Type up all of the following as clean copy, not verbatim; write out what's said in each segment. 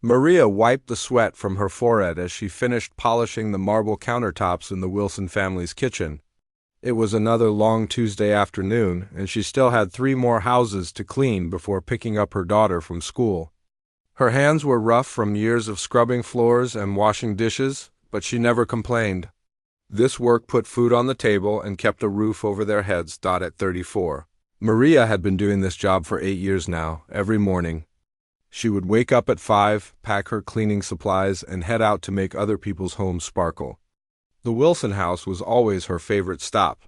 Maria wiped the sweat from her forehead as she finished polishing the marble countertops in the Wilson family's kitchen. It was another long Tuesday afternoon, and she still had 3 more houses to clean before picking up her daughter from school. Her hands were rough from years of scrubbing floors and washing dishes, but she never complained. This work put food on the table and kept a roof over their heads. At 34. Maria had been doing this job for 8 years now, every morning. She would wake up at 5, pack her cleaning supplies, and head out to make other people's homes sparkle. The Wilson house was always her favorite stop.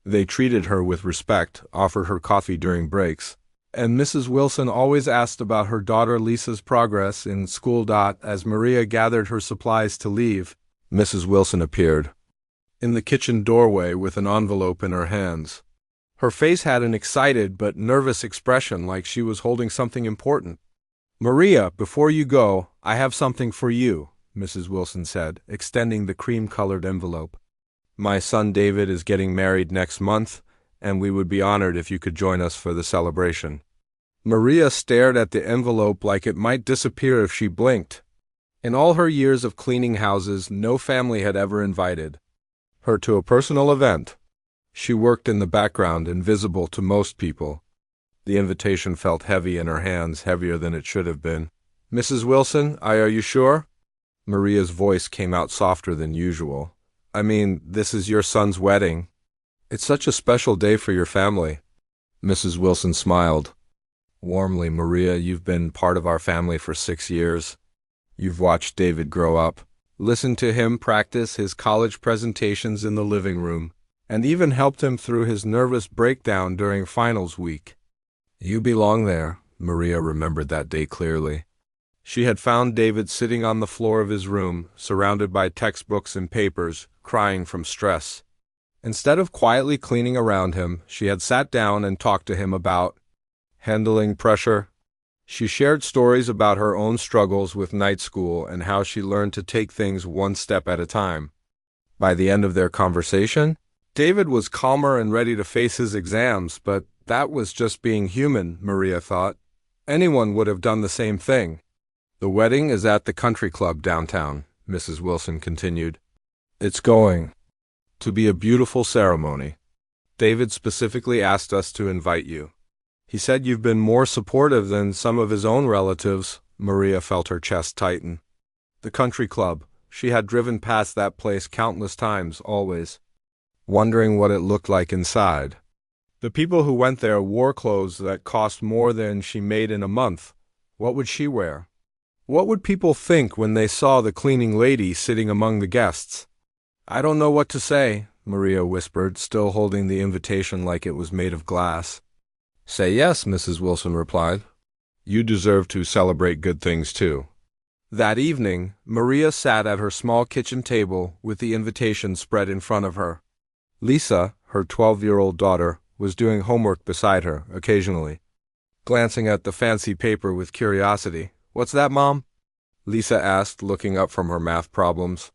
They treated her with respect, offered her coffee during breaks, and Mrs. Wilson always asked about her daughter Lisa's progress in school. As Maria gathered her supplies to leave, Mrs. Wilson appeared in the kitchen doorway with an envelope in her hands. Her face had an excited but nervous expression, like she was holding something important. "Maria, before you go, I have something for you," Mrs. Wilson said, extending the cream-colored envelope. "My son David is getting married next month, and we would be honored if you could join us for the celebration." Maria stared at the envelope like it might disappear if she blinked. In all her years of cleaning houses, no family had ever invited her to a personal event. She worked in the background, invisible to most people. The invitation felt heavy in her hands, heavier than it should have been. "Mrs. Wilson, are you sure?" Maria's voice came out softer than usual. "I mean, this is your son's wedding. It's such a special day for your family." Mrs. Wilson smiled warmly. "Maria, you've been part of our family for 6 years. You've watched David grow up, listened to him practice his college presentations in the living room, and even helped him through his nervous breakdown during finals week. You belong there." Maria remembered that day clearly. She had found David sitting on the floor of his room, surrounded by textbooks and papers, crying from stress. Instead of quietly cleaning around him, she had sat down and talked to him about handling pressure. She shared stories about her own struggles with night school and how she learned to take things one step at a time. By the end of their conversation, David was calmer and ready to face his exams, but that was just being human, Maria thought. Anyone would have done the same thing. "The wedding is at the country club downtown," Mrs. Wilson continued. "It's going to be a beautiful ceremony. David specifically asked us to invite you. He said you've been more supportive than some of his own relatives." Maria felt her chest tighten. The country club. She had driven past that place countless times, always wondering what it looked like inside. The people who went there wore clothes that cost more than she made in a month. What would she wear? What would people think when they saw the cleaning lady sitting among the guests? "I don't know what to say," Maria whispered, still holding the invitation like it was made of glass. "Say yes," Mrs. Wilson replied. "You deserve to celebrate good things too." That evening, Maria sat at her small kitchen table with the invitation spread in front of her. Lisa, her 12-year-old daughter, was doing homework beside her, occasionally glancing at the fancy paper with curiosity. "What's that, Mom?" Lisa asked, looking up from her math problems.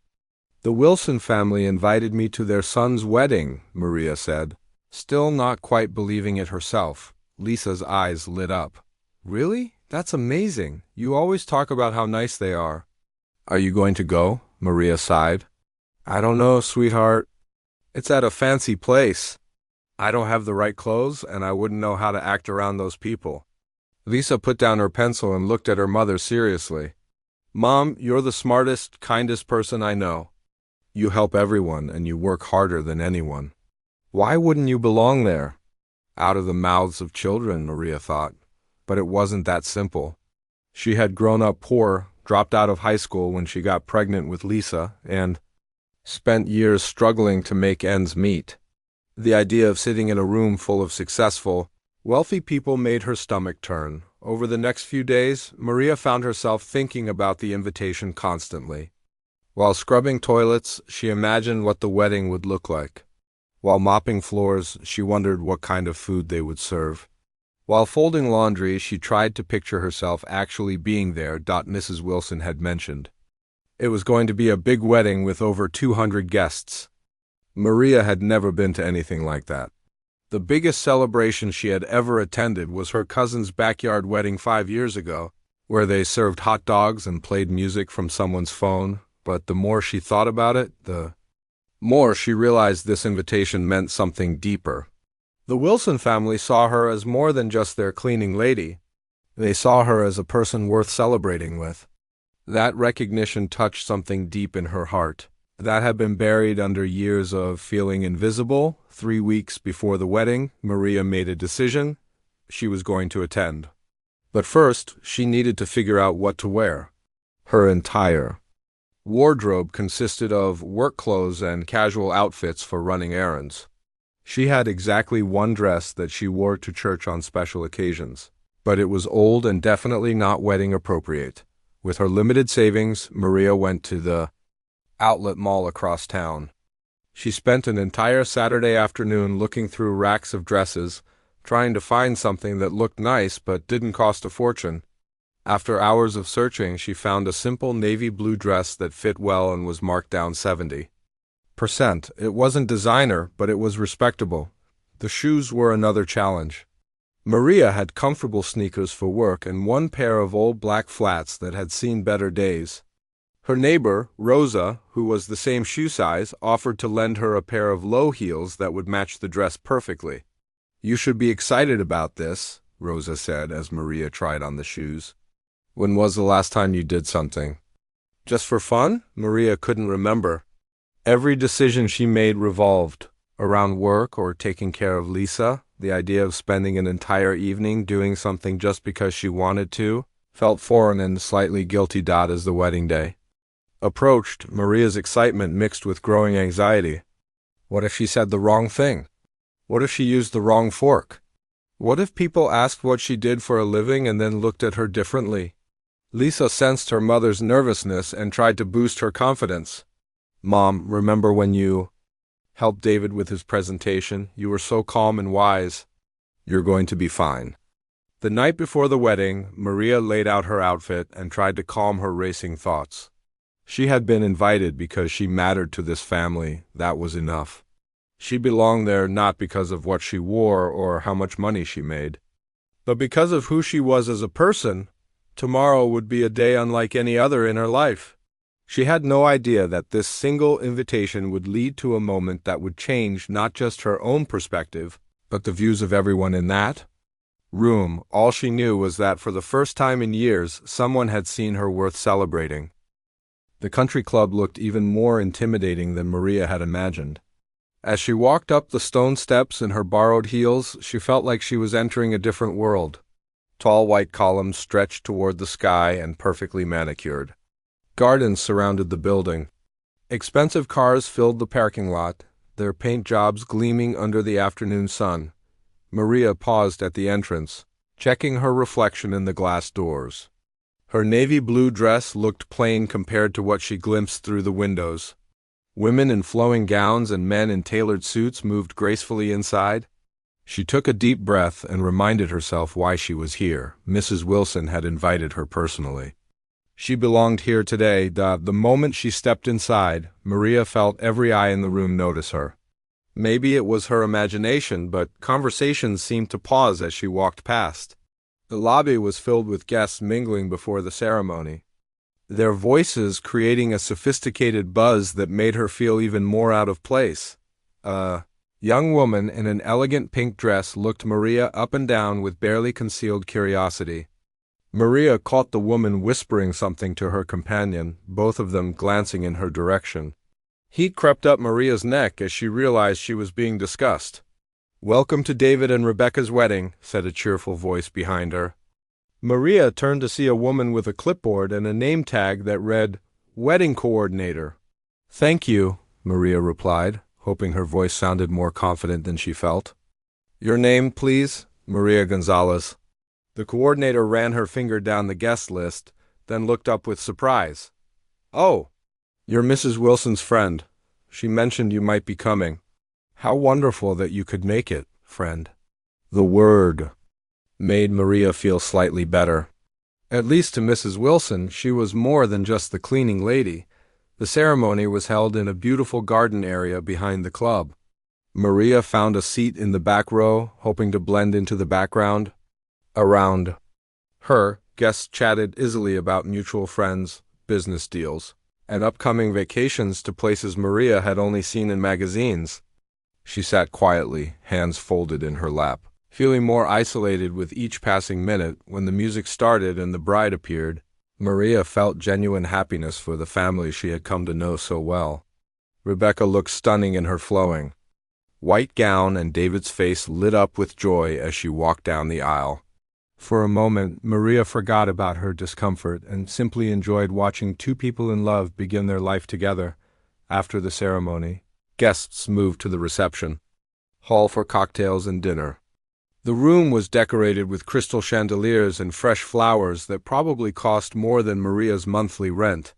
"The Wilson family invited me to their son's wedding," Maria said, still not quite believing it herself. Lisa's eyes lit up. "Really? That's amazing. You always talk about how nice they are." "Are you going to go?" Maria sighed. "I don't know, sweetheart. It's at a fancy place. I don't have the right clothes, and I wouldn't know how to act around those people." Lisa put down her pencil and looked at her mother seriously. "Mom, you're the smartest, kindest person I know. You help everyone, and you work harder than anyone. Why wouldn't you belong there?" Out of the mouths of children, Maria thought. But it wasn't that simple. She had grown up poor, dropped out of high school when she got pregnant with Lisa, and spent years struggling to make ends meet. The idea of sitting in a room full of successful, wealthy people made her stomach turn. Over the next few days, Maria found herself thinking about the invitation constantly. While scrubbing toilets, she imagined what the wedding would look like. While mopping floors, she wondered what kind of food they would serve. While folding laundry, she tried to picture herself actually being there. Mrs. Wilson had mentioned it was going to be a big wedding with over 200 guests. Maria had never been to anything like that. The biggest celebration she had ever attended was her cousin's backyard wedding 5 years ago, where they served hot dogs and played music from someone's phone, but the more she thought about it, the more she realized this invitation meant something deeper. The Wilson family saw her as more than just their cleaning lady. They saw her as a person worth celebrating with. That recognition touched something deep in her heart that had been buried under years of feeling invisible. 3 weeks before the wedding, Maria made a decision. She was going to attend. But first, she needed to figure out what to wear. Her entire wardrobe consisted of work clothes and casual outfits for running errands. She had exactly one dress that she wore to church on special occasions, but it was old and definitely not wedding appropriate. With her limited savings, Maria went to the outlet mall across town. She spent an entire Saturday afternoon looking through racks of dresses, trying to find something that looked nice but didn't cost a fortune. After hours of searching, she found a simple navy blue dress that fit well and was marked down 70%. It wasn't designer, but it was respectable. The shoes were another challenge. Maria had comfortable sneakers for work and one pair of old black flats that had seen better days. Her neighbor, Rosa, who was the same shoe size, offered to lend her a pair of low heels that would match the dress perfectly. "You should be excited about this," Rosa said as Maria tried on the shoes. "When was the last time you did something?" "Just for fun?" Maria couldn't remember. Every decision she made revolved around work or taking care of Lisa. The idea of spending an entire evening doing something just because she wanted to felt foreign and slightly guilty. As the wedding day approached, Maria's excitement mixed with growing anxiety. What if she said the wrong thing? What if she used the wrong fork? What if people asked what she did for a living and then looked at her differently? Lisa sensed her mother's nervousness and tried to boost her confidence. "Mom, remember when you helped David with his presentation? You were so calm and wise. You're going to be fine." The night before the wedding, Maria laid out her outfit and tried to calm her racing thoughts. She had been invited because she mattered to this family. That was enough. She belonged there not because of what she wore or how much money she made, but because of who she was as a person. Tomorrow would be a day unlike any other in her life. She had no idea that this single invitation would lead to a moment that would change not just her own perspective, but the views of everyone in that room. All she knew was that for the first time in years, someone had seen her worth celebrating. The country club looked even more intimidating than Maria had imagined. As she walked up the stone steps in her borrowed heels, she felt like she was entering a different world. Tall white columns stretched toward the sky and perfectly manicured. Gardens surrounded the building. Expensive cars filled the parking lot, their paint jobs gleaming under the afternoon sun. Maria paused at the entrance, checking her reflection in the glass doors. Her navy blue dress looked plain compared to what she glimpsed through the windows. Women in flowing gowns and men in tailored suits moved gracefully inside. She took a deep breath and reminded herself why she was here. Mrs. Wilson had invited her personally. She belonged here today. The moment she stepped inside, Maria felt every eye in the room notice her. Maybe it was her imagination, but conversations seemed to pause as she walked past. The lobby was filled with guests mingling before the ceremony, their voices creating a sophisticated buzz that made her feel even more out of place. A young woman in an elegant pink dress looked Maria up and down with barely concealed curiosity. Maria caught the woman whispering something to her companion, both of them glancing in her direction. Heat crept up Maria's neck as she realized she was being discussed. "Welcome to David and Rebecca's wedding," said a cheerful voice behind her. Maria turned to see a woman with a clipboard and a name tag that read, "Wedding Coordinator." "Thank you," Maria replied, hoping her voice sounded more confident than she felt. "Your name, please?" "Maria Gonzalez." The coordinator ran her finger down the guest list, then looked up with surprise. "Oh, you're Mrs. Wilson's friend. She mentioned you might be coming. How wonderful that you could make it, friend." The word made Maria feel slightly better. At least to Mrs. Wilson, she was more than just the cleaning lady. The ceremony was held in a beautiful garden area behind the club. Maria found a seat in the back row, hoping to blend into the background. Around her, Guests chatted easily about mutual friends, business deals, and upcoming vacations to places Maria had only seen in magazines. She sat quietly, hands folded in her lap, feeling more isolated with each passing minute. When the music started and the bride appeared, Maria felt genuine happiness for the family she had come to know so well. Rebecca looked stunning in her flowing white gown, and David's face lit up with joy as she walked down the aisle. For a moment, Maria forgot about her discomfort and simply enjoyed watching two people in love begin their life together. After the ceremony, guests moved to the reception hall for cocktails and dinner. The room was decorated with crystal chandeliers and fresh flowers that probably cost more than Maria's monthly rent.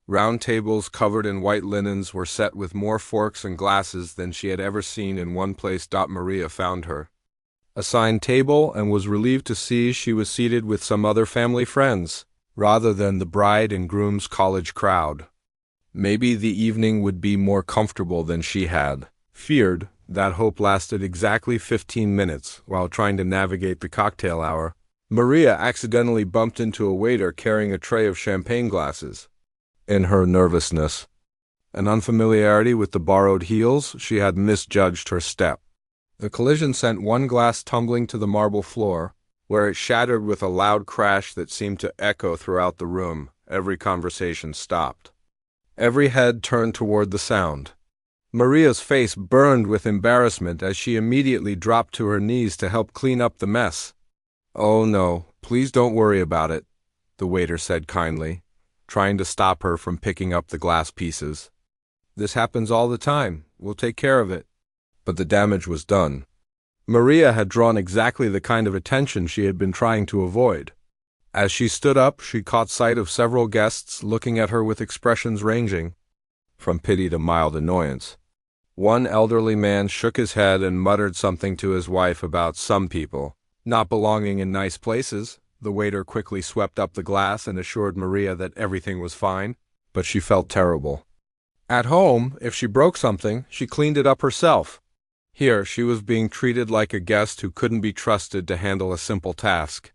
Round tables covered in white linens were set with more forks and glasses than she had ever seen in one place. Maria found her assigned table and was relieved to see she was seated with some other family friends, rather than the bride and groom's college crowd. Maybe the evening would be more comfortable than she had feared. That hope lasted exactly 15 minutes. While trying to navigate the cocktail hour, Maria accidentally bumped into a waiter carrying a tray of champagne glasses. In her nervousness and unfamiliarity with the borrowed heels, she had misjudged her step. The collision sent one glass tumbling to the marble floor, where it shattered with a loud crash that seemed to echo throughout the room. Every conversation stopped. Every head turned toward the sound. Maria's face burned with embarrassment as she immediately dropped to her knees to help clean up the mess. "Oh no, please don't worry about it," the waiter said kindly, trying to stop her from picking up the glass pieces. "This happens all the time. We'll take care of it." But the damage was done. Maria had drawn exactly the kind of attention she had been trying to avoid. As she stood up, she caught sight of several guests looking at her with expressions ranging from pity to mild annoyance. One elderly man shook his head and muttered something to his wife about some people not belonging in nice places. The waiter quickly swept up the glass and assured Maria that everything was fine, but she felt terrible. At home, if she broke something, she cleaned it up herself. Here, she was being treated like a guest who couldn't be trusted to handle a simple task.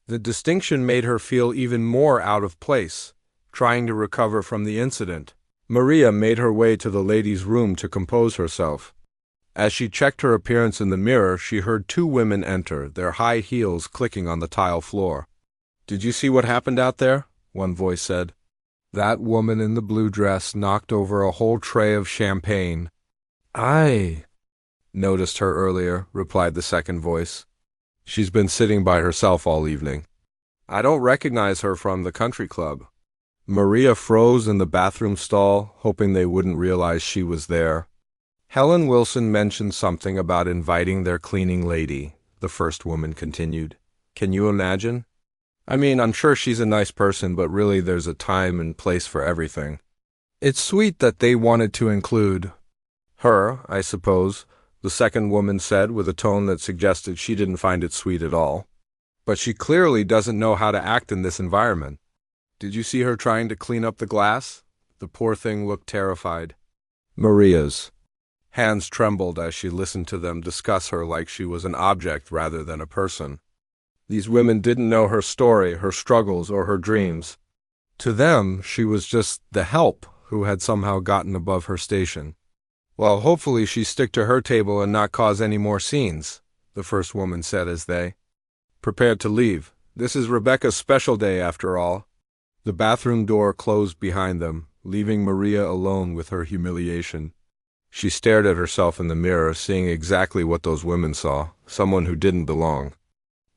The distinction made her feel even more out of place. Trying to recover from the incident, Maria made her way to the ladies' room to compose herself. As she checked her appearance in the mirror, she heard two women enter, their high heels clicking on the tile floor. "Did you see what happened out there?" one voice said. "That woman in the blue dress knocked over a whole tray of champagne." "I noticed her earlier," replied the second voice. "She's been sitting by herself all evening. I don't recognize her from the country club." Maria froze in the bathroom stall, hoping they wouldn't realize she was there. "Helen Wilson mentioned something about inviting their cleaning lady," the first woman continued. "Can you imagine? I mean, I'm sure she's a nice person, but really there's a time and place for everything. It's sweet that they wanted to include her, I suppose," the second woman said with a tone that suggested she didn't find it sweet at all. "But she clearly doesn't know how to act in this environment. Did you see her trying to clean up the glass?" The poor thing looked terrified. Maria's hands trembled as she listened to them discuss her like she was an object rather than a person. These women didn't know her story, her struggles, or her dreams. To them, she was just the help who had somehow gotten above her station. "Well, hopefully she stick to her table and not cause any more scenes," the first woman said as they prepared to leave. "This is Rebecca's special day after all." The bathroom door closed behind them, leaving Maria alone with her humiliation. She stared at herself in the mirror, seeing exactly what those women saw, someone who didn't belong.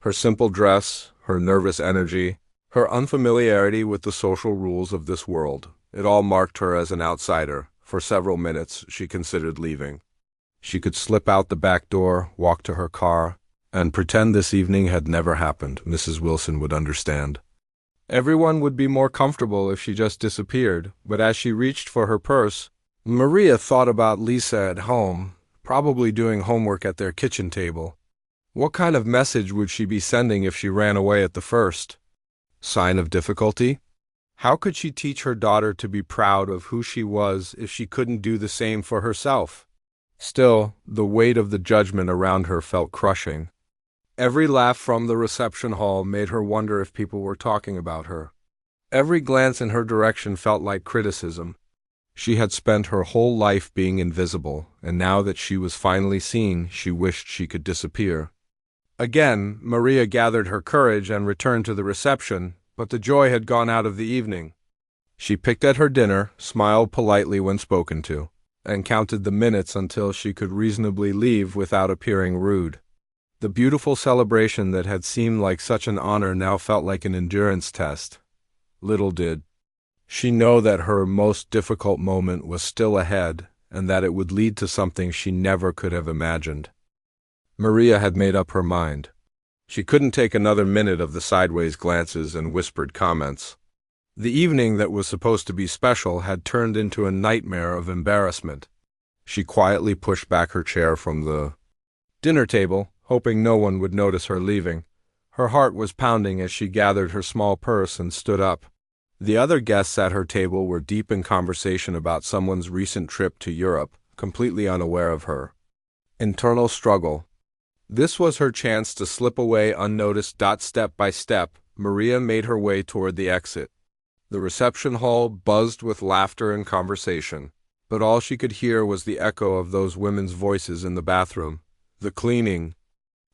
Her simple dress, her nervous energy, her unfamiliarity with the social rules of this world, it all marked her as an outsider. For several minutes, she considered leaving. She could slip out the back door, walk to her car, and pretend this evening had never happened. Mrs. Wilson would understand. Everyone would be more comfortable if she just disappeared, but as she reached for her purse, Maria thought about Lisa at home, probably doing homework at their kitchen table. What kind of message would she be sending if she ran away at the first sign of difficulty? How could she teach her daughter to be proud of who she was if she couldn't do the same for herself? Still, the weight of the judgment around her felt crushing. Every laugh from the reception hall made her wonder if people were talking about her. Every glance in her direction felt like criticism. She had spent her whole life being invisible, and now that she was finally seen, she wished she could disappear. Again, Maria gathered her courage and returned to the reception, but the joy had gone out of the evening. She picked at her dinner, smiled politely when spoken to, and counted the minutes until she could reasonably leave without appearing rude. The beautiful celebration that had seemed like such an honor now felt like an endurance test. Little did she know that her most difficult moment was still ahead, and that it would lead to something she never could have imagined. Maria had made up her mind. She couldn't take another minute of the sideways glances and whispered comments. The evening that was supposed to be special had turned into a nightmare of embarrassment. She quietly pushed back her chair from the dinner table, hoping no one would notice her leaving. Her heart was pounding as she gathered her small purse and stood up. The other guests at her table were deep in conversation about someone's recent trip to Europe, completely unaware of her internal struggle. This was her chance to slip away unnoticed. Step by step, Maria made her way toward the exit. The reception hall buzzed with laughter and conversation, but all she could hear was the echo of those women's voices in the bathroom. The cleaning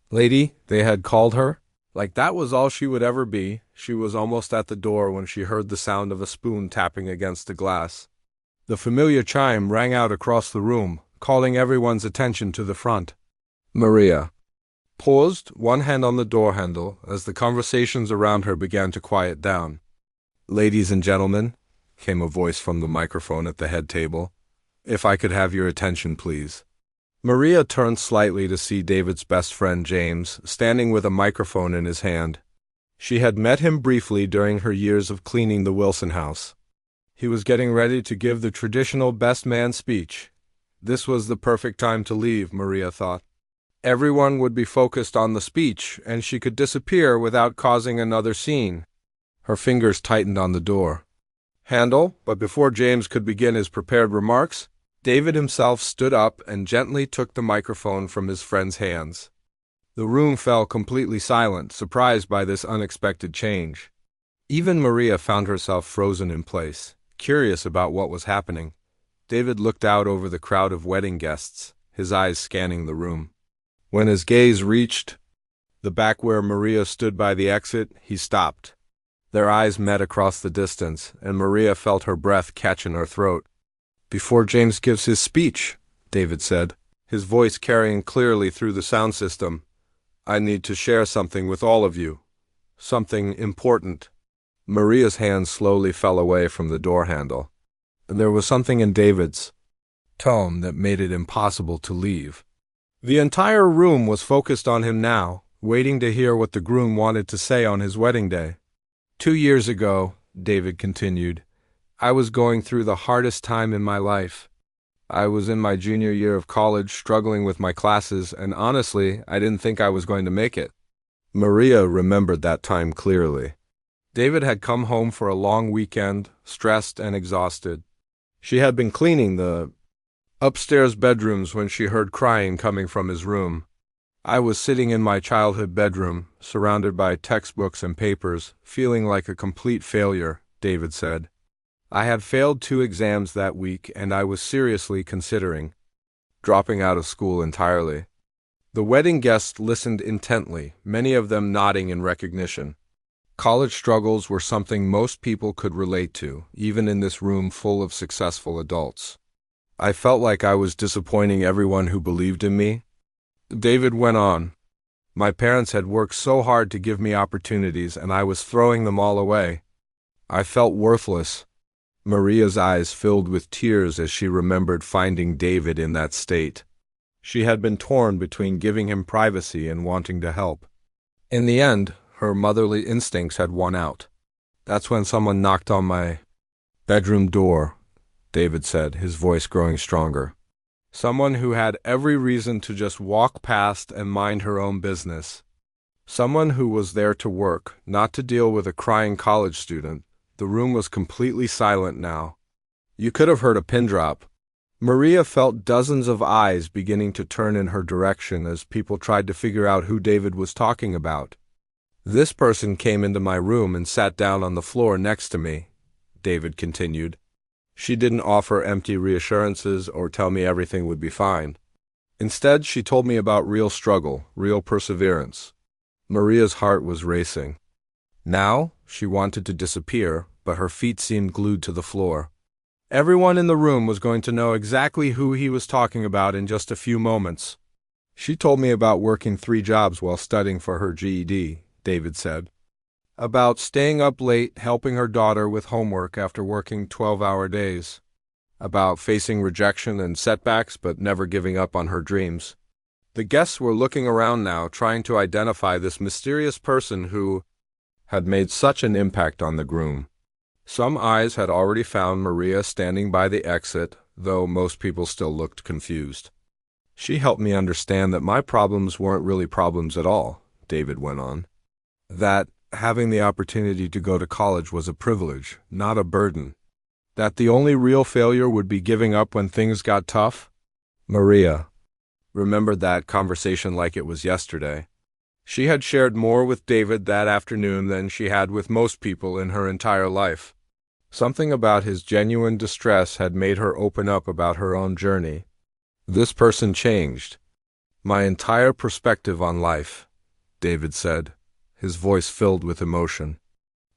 lady, they had called her. Like that was all she would ever be. She was almost at the door when she heard the sound of a spoon tapping against the glass. The familiar chime rang out across the room, calling everyone's attention to the front. Maria paused, one hand on the door handle, as the conversations around her began to quiet down. "Ladies and gentlemen," came a voice from the microphone at the head table. "If I could have your attention, please." Maria turned slightly to see David's best friend James, standing with a microphone in his hand. She had met him briefly during her years of cleaning the Wilson house. He was getting ready to give the traditional best man speech. This was the perfect time to leave, Maria thought. Everyone would be focused on the speech, and she could disappear without causing another scene. Her fingers tightened on the door handle, but before James could begin his prepared remarks, David himself stood up and gently took the microphone from his friend's hands. The room fell completely silent, surprised by this unexpected change. Even Maria found herself frozen in place, curious about what was happening. David looked out over the crowd of wedding guests, his eyes scanning the room. When his gaze reached the back where Maria stood by the exit, he stopped. Their eyes met across the distance, and Maria felt her breath catch in her throat. "Before James gives his speech," David said, his voice carrying clearly through the sound system, "I need to share something with all of you. Something important." Maria's hand slowly fell away from the door handle. There was something in David's tone that made it impossible to leave. The entire room was focused on him now, waiting to hear what the groom wanted to say on his wedding day. 2 years ago, David continued, I was going through the hardest time in my life. I was in my junior year of college, struggling with my classes, and honestly, I didn't think I was going to make it. Maria remembered that time clearly. David had come home for a long weekend, stressed and exhausted. She had been cleaning the upstairs bedrooms when she heard crying coming from his room. I was sitting in my childhood bedroom, surrounded by textbooks and papers, feeling like a complete failure, David said. I had failed 2 exams that week, and I was seriously considering dropping out of school entirely. The wedding guests listened intently, many of them nodding in recognition. College struggles were something most people could relate to, even in this room full of successful adults. I felt like I was disappointing everyone who believed in me. David went on. My parents had worked so hard to give me opportunities, and I was throwing them all away. I felt worthless. Maria's eyes filled with tears as she remembered finding David in that state. She had been torn between giving him privacy and wanting to help. In the end, her motherly instincts had won out. That's when someone knocked on my bedroom door, David said, his voice growing stronger. Someone who had every reason to just walk past and mind her own business. Someone who was there to work, not to deal with a crying college student. The room was completely silent now. You could have heard a pin drop. Maria felt dozens of eyes beginning to turn in her direction as people tried to figure out who David was talking about. This person came into my room and sat down on the floor next to me, David continued. She didn't offer empty reassurances or tell me everything would be fine. Instead, she told me about real struggle, real perseverance. Maria's heart was racing. Now, she wanted to disappear, but her feet seemed glued to the floor. Everyone in the room was going to know exactly who he was talking about in just a few moments. She told me about working 3 jobs while studying for her GED, David said. About staying up late helping her daughter with homework after working 12-hour days. About facing rejection and setbacks but never giving up on her dreams. The guests were looking around now, trying to identify this mysterious person who had made such an impact on the groom. Some eyes had already found Maria standing by the exit, though most people still looked confused. She helped me understand that my problems weren't really problems at all, David went on. That having the opportunity to go to college was a privilege, not a burden. That the only real failure would be giving up when things got tough. Maria remembered that conversation like it was yesterday. She had shared more with David that afternoon than she had with most people in her entire life. Something about his genuine distress had made her open up about her own journey. This person changed my entire perspective on life, David said, his voice filled with emotion.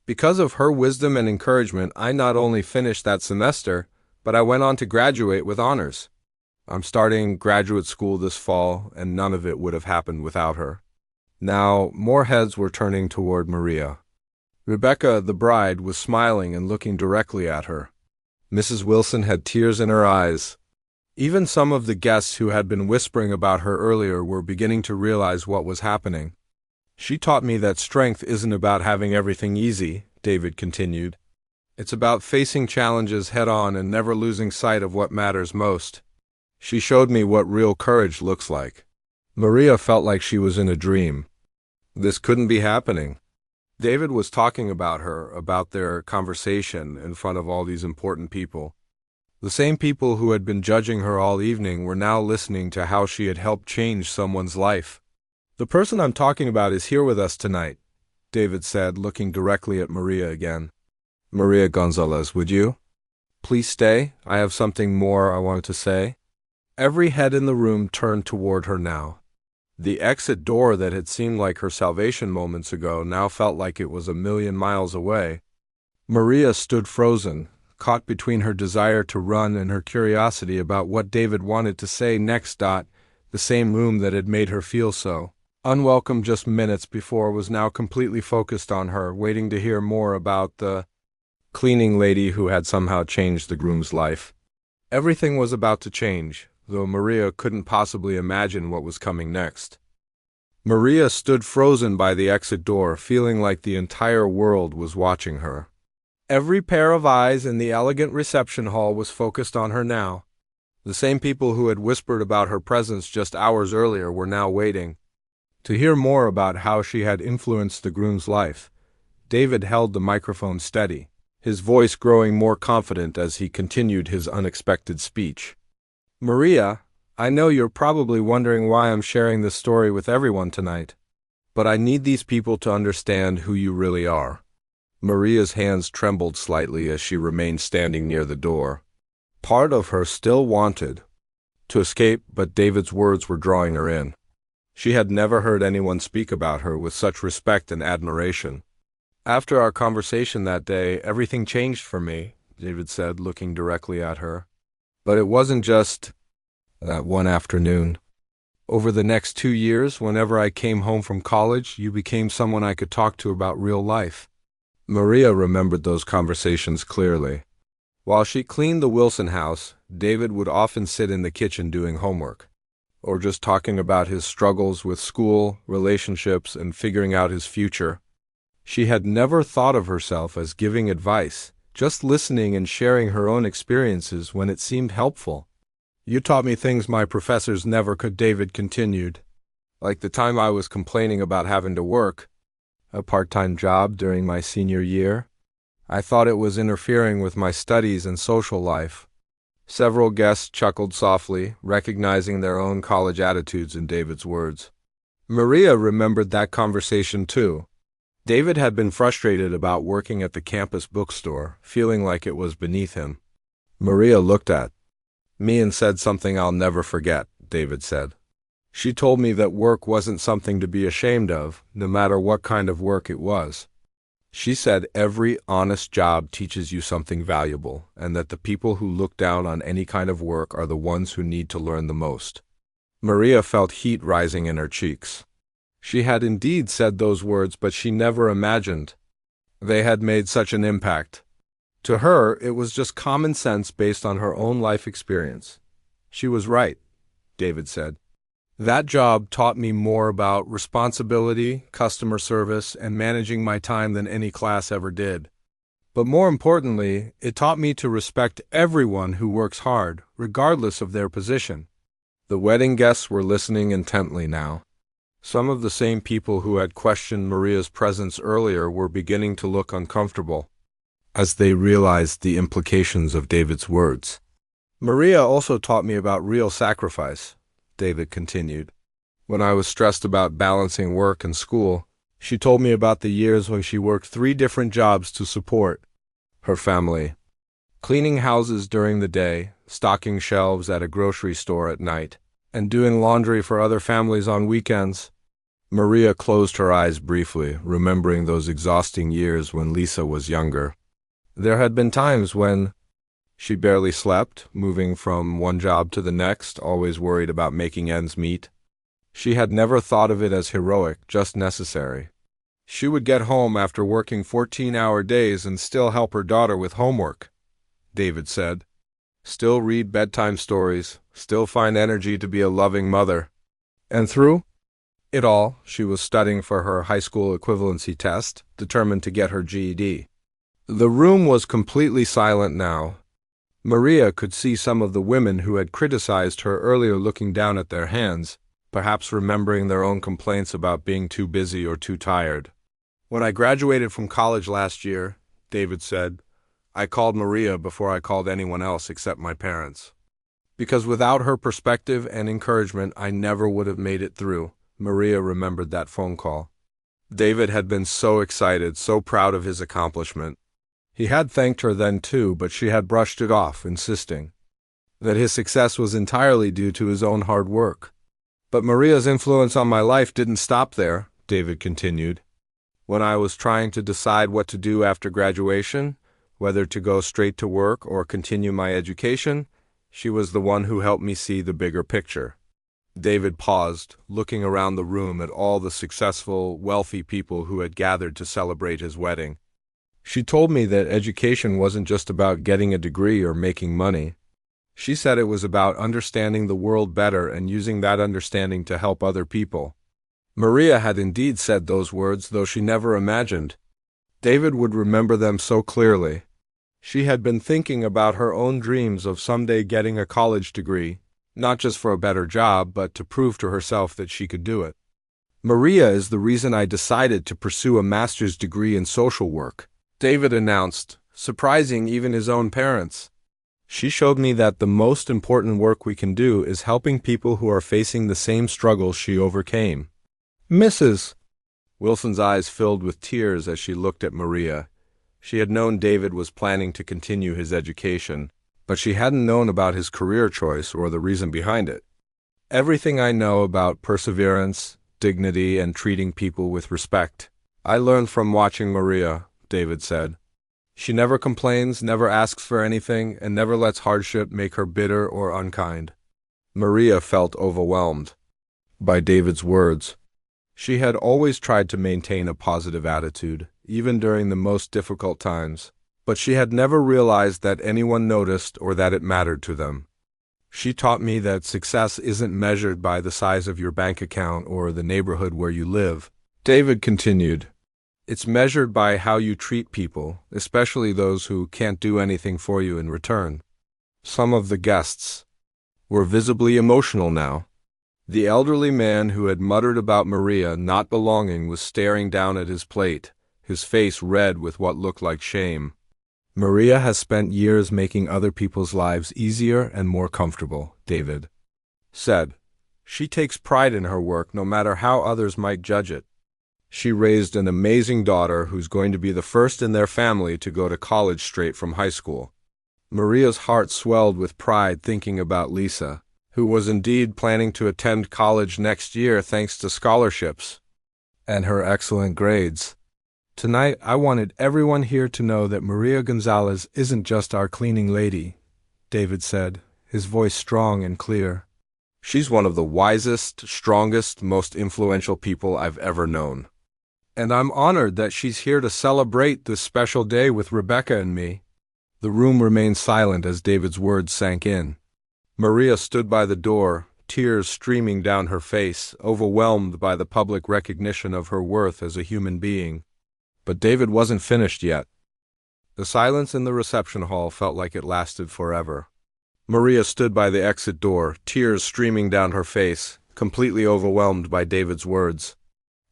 Because of her wisdom and encouragement, I not only finished that semester, but I went on to graduate with honors. I'm starting graduate school this fall, and none of it would have happened without her. Now, more heads were turning toward Maria. Rebecca, the bride, was smiling and looking directly at her. Mrs. Wilson had tears in her eyes. Even some of the guests who had been whispering about her earlier were beginning to realize what was happening. She taught me that strength isn't about having everything easy, David continued. It's about facing challenges head-on and never losing sight of what matters most. She showed me what real courage looks like. Maria felt like she was in a dream. This couldn't be happening. David was talking about her, about their conversation in front of all these important people. The same people who had been judging her all evening were now listening to how she had helped change someone's life. The person I'm talking about is here with us tonight, David said, looking directly at Maria again. Maria Gonzalez, would you? Please stay. I have something more I wanted to say. Every head in the room turned toward her now. The exit door that had seemed like her salvation moments ago now felt like it was 1,000,000 miles away. Maria stood frozen, caught between her desire to run and her curiosity about what David wanted to say next. The same room that had made her feel so unwelcome just minutes before was now completely focused on her, waiting to hear more about the cleaning lady who had somehow changed the groom's life. Everything was about to change, though Maria couldn't possibly imagine what was coming next. Maria stood frozen by the exit door, feeling like the entire world was watching her. Every pair of eyes in the elegant reception hall was focused on her now. The same people who had whispered about her presence just hours earlier were now waiting to hear more about how she had influenced the groom's life. David held the microphone steady, his voice growing more confident as he continued his unexpected speech. Maria, I know you're probably wondering why I'm sharing this story with everyone tonight, but I need these people to understand who you really are. Maria's hands trembled slightly as she remained standing near the door. Part of her still wanted to escape, but David's words were drawing her in. She had never heard anyone speak about her with such respect and admiration. After our conversation that day, everything changed for me, David said, looking directly at her. But it wasn't just that one afternoon. Over the next 2 years, whenever I came home from college, you became someone I could talk to about real life. Maria remembered those conversations clearly. While she cleaned the Wilson house, David would often sit in the kitchen doing homework, or just talking about his struggles with school, relationships, and figuring out his future. She had never thought of herself as giving advice, just listening and sharing her own experiences when it seemed helpful. You taught me things my professors never could, David continued. Like the time I was complaining about having to work a part-time job during my senior year. I thought it was interfering with my studies and social life. Several guests chuckled softly, recognizing their own college attitudes in David's words. Maria remembered that conversation too. David had been frustrated about working at the campus bookstore, feeling like it was beneath him. Maria looked at me and said something I'll never forget, David said. She told me that work wasn't something to be ashamed of, no matter what kind of work it was. She said every honest job teaches you something valuable, and that the people who look down on any kind of work are the ones who need to learn the most. Maria felt heat rising in her cheeks. She had indeed said those words, but she never imagined they had made such an impact. To her, it was just common sense based on her own life experience. She was right, David said. That job taught me more about responsibility, customer service, and managing my time than any class ever did. But more importantly, it taught me to respect everyone who works hard, regardless of their position. The wedding guests were listening intently now. Some of the same people who had questioned Maria's presence earlier were beginning to look uncomfortable as they realized the implications of David's words. Maria also taught me about real sacrifice, David continued. When I was stressed about balancing work and school, she told me about the years when she worked 3 different jobs to support her family. Cleaning houses during the day, stocking shelves at a grocery store at night, and doing laundry for other families on weekends. Maria closed her eyes briefly, remembering those exhausting years when Lisa was younger. There had been times when she barely slept, moving from one job to the next, always worried about making ends meet. She had never thought of it as heroic, just necessary. She would get home after working 14-hour days and still help her daughter with homework, David said. Still read bedtime stories, still find energy to be a loving mother. And through it all, she was studying for her high school equivalency test, determined to get her GED. The room was completely silent now. Maria could see some of the women who had criticized her earlier looking down at their hands, perhaps remembering their own complaints about being too busy or too tired. When I graduated from college last year, David said, I called Maria before I called anyone else except my parents. Because without her perspective and encouragement, I never would have made it through. Maria remembered that phone call. David had been so excited, so proud of his accomplishment. He had thanked her then too, but she had brushed it off, insisting that his success was entirely due to his own hard work. But Maria's influence on my life didn't stop there, David continued. When I was trying to decide what to do after graduation, whether to go straight to work or continue my education, she was the one who helped me see the bigger picture. David paused, looking around the room at all the successful, wealthy people who had gathered to celebrate his wedding. She told me that education wasn't just about getting a degree or making money. She said it was about understanding the world better and using that understanding to help other people. Maria had indeed said those words, though she never imagined David would remember them so clearly. She had been thinking about her own dreams of someday getting a college degree, not just for a better job, but to prove to herself that she could do it. Maria is the reason I decided to pursue a master's degree in social work, David announced, surprising even his own parents. She showed me that the most important work we can do is helping people who are facing the same struggles she overcame. Mrs. Wilson's eyes filled with tears as she looked at Maria. She had known David was planning to continue his education, but she hadn't known about his career choice or the reason behind it. Everything I know about perseverance, dignity, and treating people with respect, I learned from watching Maria, David said. She never complains, never asks for anything, and never lets hardship make her bitter or unkind. Maria felt overwhelmed by David's words. She had always tried to maintain a positive attitude, even during the most difficult times, but she had never realized that anyone noticed or that it mattered to them. She taught me that success isn't measured by the size of your bank account or the neighborhood where you live. David continued, It's measured by how you treat people, especially those who can't do anything for you in return. Some of the guests were visibly emotional now. The elderly man who had muttered about Maria not belonging was staring down at his plate, his face red with what looked like shame. Maria has spent years making other people's lives easier and more comfortable, David said. She takes pride in her work no matter how others might judge it. She raised an amazing daughter who's going to be the first in their family to go to college straight from high school. Maria's heart swelled with pride thinking about Lisa, who was indeed planning to attend college next year thanks to scholarships and her excellent grades. Tonight, I wanted everyone here to know that Maria Gonzalez isn't just our cleaning lady, David said, his voice strong and clear. She's one of the wisest, strongest, most influential people I've ever known. And I'm honored that she's here to celebrate this special day with Rebecca and me. The room remained silent as David's words sank in. Maria stood by the door, tears streaming down her face, overwhelmed by the public recognition of her worth as a human being. But David wasn't finished yet. The silence in the reception hall felt like it lasted forever. Maria stood by the exit door, tears streaming down her face, completely overwhelmed by David's words.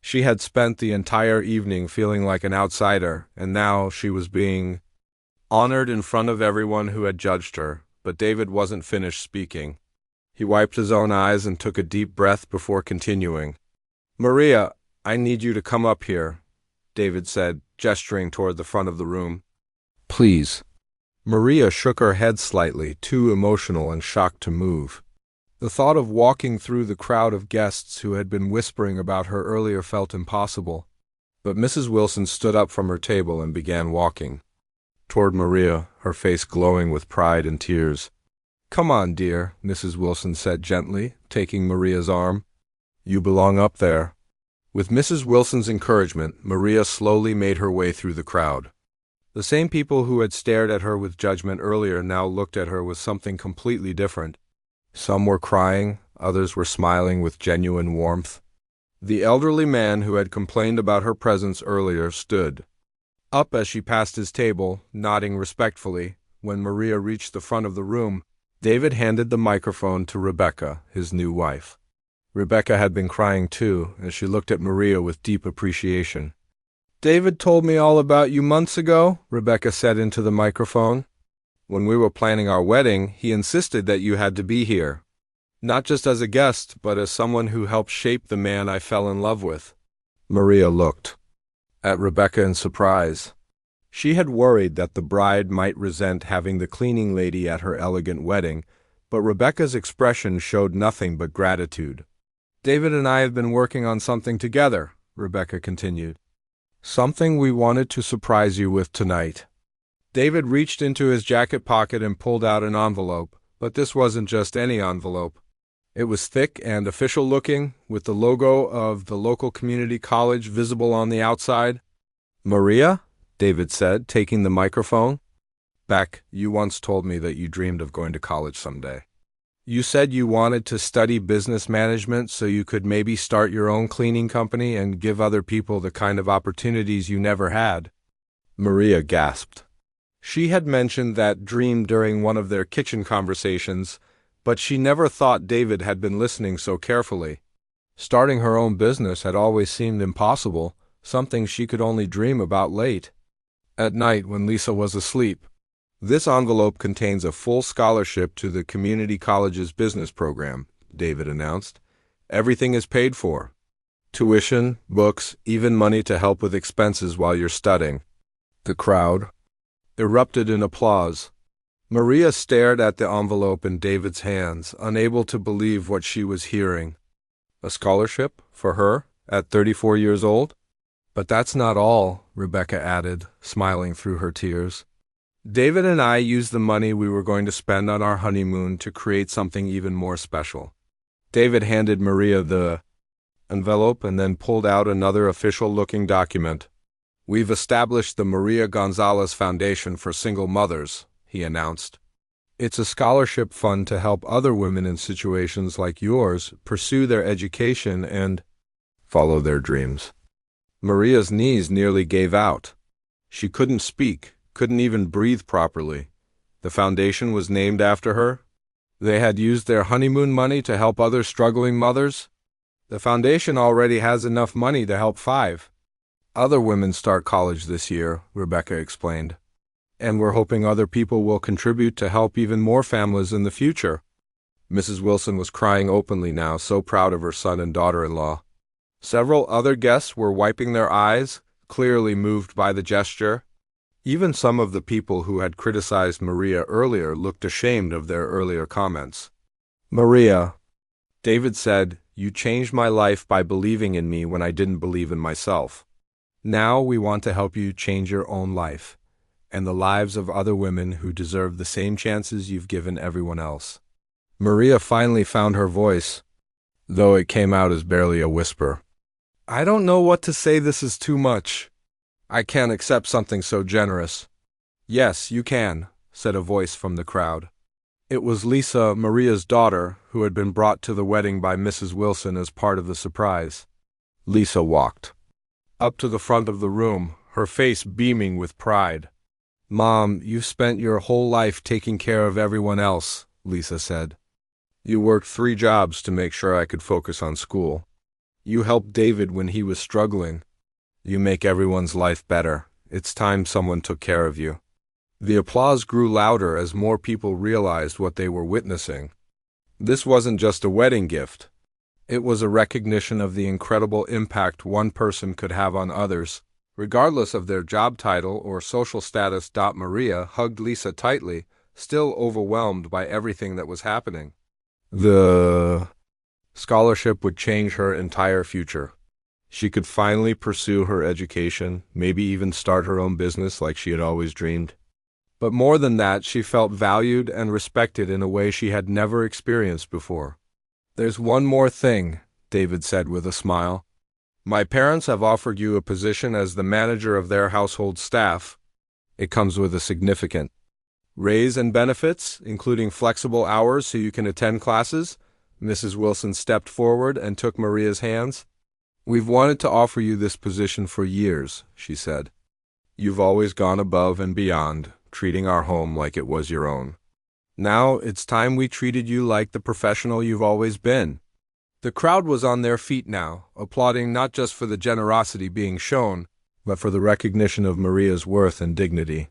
She had spent the entire evening feeling like an outsider, and now she was being honored in front of everyone who had judged her. But David wasn't finished speaking. He wiped his own eyes and took a deep breath before continuing. "Maria, I need you to come up here," David said, gesturing toward the front of the room. "Please." Maria shook her head slightly, too emotional and shocked to move. The thought of walking through the crowd of guests who had been whispering about her earlier felt impossible. But Mrs. Wilson stood up from her table and began walking toward Maria, her face glowing with pride and tears. "Come on, dear," Mrs. Wilson said gently, taking Maria's arm. "You belong up there." With Mrs. Wilson's encouragement, Maria slowly made her way through the crowd. The same people who had stared at her with judgment earlier now looked at her with something completely different. Some were crying, others were smiling with genuine warmth. The elderly man who had complained about her presence earlier stood up as she passed his table, nodding respectfully. When Maria reached the front of the room, David handed the microphone to Rebecca, his new wife. Rebecca had been crying too, as she looked at Maria with deep appreciation. "David told me all about you months ago," Rebecca said into the microphone. "When we were planning our wedding, he insisted that you had to be here. Not just as a guest, but as someone who helped shape the man I fell in love with." Maria looked at Rebecca in surprise. She had worried that the bride might resent having the cleaning lady at her elegant wedding, but Rebecca's expression showed nothing but gratitude. "David and I have been working on something together," Rebecca continued. "Something we wanted to surprise you with tonight." David reached into his jacket pocket and pulled out an envelope, but this wasn't just any envelope. It was thick and official-looking, with the logo of the local community college visible on the outside. "Maria," David said, taking the microphone. "Beck, you once told me that you dreamed of going to college someday. You said you wanted to study business management so you could maybe start your own cleaning company and give other people the kind of opportunities you never had." Maria gasped. She had mentioned that dream during one of their kitchen conversations, but she never thought David had been listening so carefully. Starting her own business had always seemed impossible, something she could only dream about late at night when Lisa was asleep. "This envelope contains a full scholarship to the community college's business program," David announced. "Everything is paid for. Tuition, books, even money to help with expenses while you're studying." The crowd erupted in applause. Maria stared at the envelope in David's hands, unable to believe what she was hearing. A scholarship for her at 34 years old? "But that's not all," Rebecca added, smiling through her tears. "David and I used the money we were going to spend on our honeymoon to create something even more special." David handed Maria the envelope and then pulled out another official-looking document. "We've established the Maria Gonzalez Foundation for Single Mothers," he announced. "It's a scholarship fund to help other women in situations like yours pursue their education and follow their dreams." Maria's knees nearly gave out. She couldn't speak, couldn't even breathe properly. The foundation was named after her. They had used their honeymoon money to help other struggling mothers. The foundation already has enough money to help 5 other women start college this year, Rebecca explained. And we're hoping other people will contribute to help even more families in the future. Mrs. Wilson was crying openly now, so proud of her son and daughter-in-law. Several other guests were wiping their eyes, clearly moved by the gesture. Even some of the people who had criticized Maria earlier looked ashamed of their earlier comments. "Maria," David said, "you changed my life by believing in me when I didn't believe in myself. Now we want to help you change your own life, and the lives of other women who deserve the same chances you've given everyone else." Maria finally found her voice, though it came out as barely a whisper. "I don't know what to say. This is too much. I can't accept something so generous." "Yes, you can," said a voice from the crowd. It was Lisa, Maria's daughter, who had been brought to the wedding by Mrs. Wilson as part of the surprise. Lisa walked up to the front of the room, her face beaming with pride. "Mom, you've spent your whole life taking care of everyone else," Lisa said. "You worked 3 jobs to make sure I could focus on school. You helped David when he was struggling. You make everyone's life better. It's time someone took care of you." The applause grew louder as more people realized what they were witnessing. This wasn't just a wedding gift. It was a recognition of the incredible impact one person could have on others, regardless of their job title or social status. Maria hugged Lisa tightly, still overwhelmed by everything that was happening. The scholarship would change her entire future. She could finally pursue her education, maybe even start her own business like she had always dreamed. But more than that, she felt valued and respected in a way she had never experienced before. "There's one more thing," David said with a smile. "My parents have offered you a position as the manager of their household staff. It comes with a significant raise and benefits, including flexible hours so you can attend classes." Mrs. Wilson stepped forward and took Maria's hands. "We've wanted to offer you this position for years," she said. "You've always gone above and beyond, treating our home like it was your own. Now it's time we treated you like the professional you've always been." The crowd was on their feet now, applauding not just for the generosity being shown, but for the recognition of Maria's worth and dignity.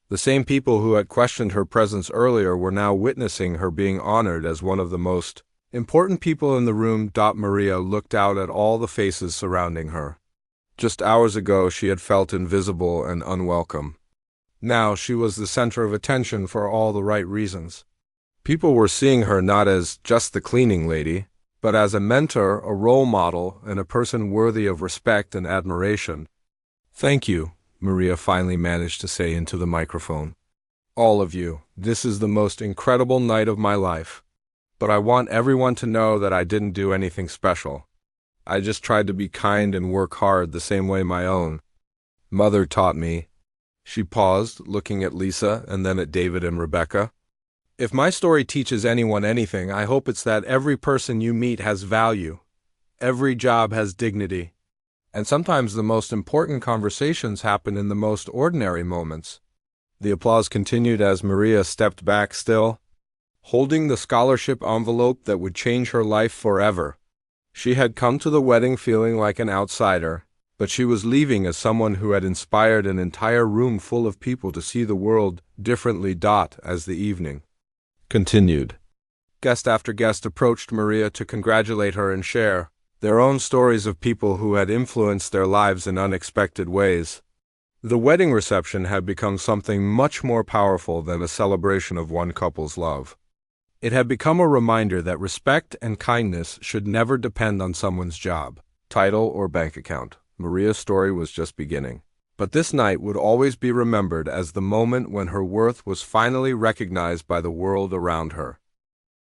The same people who had questioned her presence earlier were now witnessing her being honored as one of the most important people in the room. Maria looked out at all the faces surrounding her. Just hours ago she had felt invisible and unwelcome. Now she was the center of attention for all the right reasons. People were seeing her not as just the cleaning lady, but as a mentor, a role model, and a person worthy of respect and admiration. "Thank you," Maria finally managed to say into the microphone. "All of you. This is the most incredible night of my life. But I want everyone to know that I didn't do anything special. I just tried to be kind and work hard the same way my own mother taught me." She paused, looking at Lisa and then at David and Rebecca. "If my story teaches anyone anything, I hope it's that every person you meet has value. Every job has dignity. And sometimes the most important conversations happen in the most ordinary moments." The applause continued as Maria stepped back, still holding the scholarship envelope that would change her life forever. She had come to the wedding feeling like an outsider, but she was leaving as someone who had inspired an entire room full of people to see the world differently. As the evening continued, guest after guest approached Maria to congratulate her and share their own stories of people who had influenced their lives in unexpected ways. The wedding reception had become something much more powerful than a celebration of one couple's love. It had become a reminder that respect and kindness should never depend on someone's job, title, or bank account. Maria's story was just beginning. But this night would always be remembered as the moment when her worth was finally recognized by the world around her.